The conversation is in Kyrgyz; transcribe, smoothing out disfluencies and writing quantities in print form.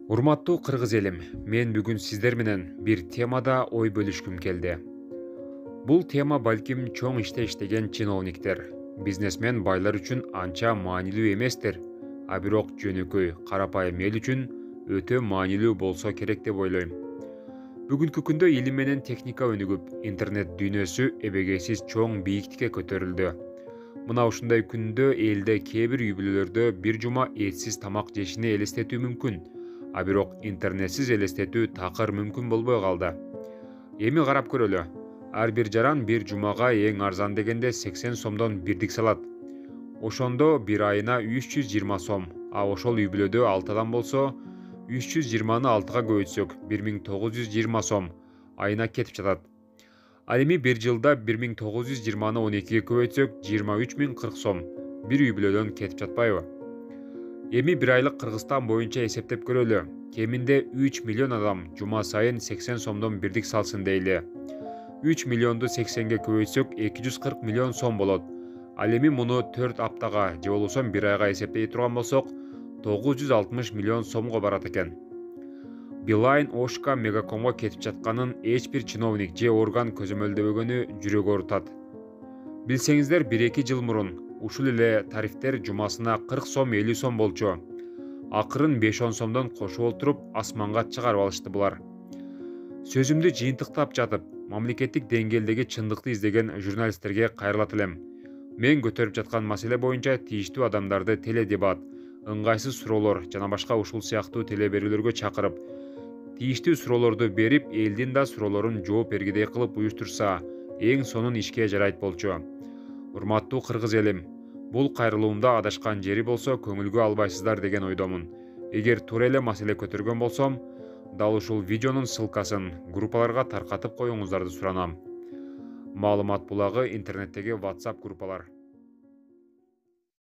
Урматтуу кыргыз элим, мен бүгүн сиздер менен бир темада ой бөлүшкүм келди. Бул тема балким чоң иште иштеген чиновниктер, бизнесмен байлар үчүн анча маанилүү эместир, а бирок жөнөкөй, карапайым эл үчүн өтө маанилүү болсо керек деп ойлойм. Бүгүнкү күндө илим менен техника өнүгүп, интернет дүйнөсү эбегейсиз чоң бийиктикке көтөрүлдү. Мына ушундай күндө элде кээ бир үй бүлөлөрдө бир жума этсиз тамак жешини элестетүү мүмкүн, а бирок интернетсиз элестетүү такыр мүмкүн болбой калды. Эми карап көрөлү. Ар бир жаран бир жумага эң арзан дегенде 80 сомдон бирдик салат. Ошондо бир айына 320 сом, а ошол үй бүлөдө 6 адам болсо, 320-ны 6-га көбөйтсөк 1920 сом айына кетип жатат. Ал эми бир жылда 1920-ны 12-ге көбөйтсөк 23040 сом бир үй бүлөдөн кетип жатпайбы? Эми бир айлык Кыргызстан боюнча эсептеп көрөлү. Кеминде 3 миллион адам жума сайын 80 сомдон бирдик салсын дейли. 3 миллионду 80-ге көбөйтсөк 240 миллион сом болот. Ал эми муну 4 аптага же болбосо бир айга эсептей турган болсок, 960 миллион сомго барат экен. Билайн Ошка Мегакомго кетип жатканын эч бир чиновник же орган көзөмөлдөбөгөнү жүрөгү оорутат. Билсеңиздер, 1-2 жыл мурун ушул эле тарифтер жумасына 40 сом 50 сом болчу. Акырын 5-10 сомдон кошуп олтуруп асманга чыгарып алышты булар. Сөзүмдү жыйынтыктап жатып, мамлекеттик деңгээлдеги чындыкты издеген журналисттерге кайрылат элем. Мен көтөрүп жаткан маселе боюнча тийиштүү адамдарды теледебат, ыңгайсыз суроолор жана башка ушул сыяктуу теле берүүлөргө чакырып, тийиштүү суроолорду берип, элдин да суроолорун жооп бергидей кылып уюштурса, эң сонун ишке жарайт болчу. Урматтуу кыргыз элим, бул кайрылуумда адашкан жери болсо көңүлгө албайсыздар деген ойдомун. Эгер туура эле маселе көтөргөн болсом, дал ушул видеонун ссылкасын группаларга таркатып коюңуздарды суранам. Маалымат булагы интернеттеги WhatsApp группалар.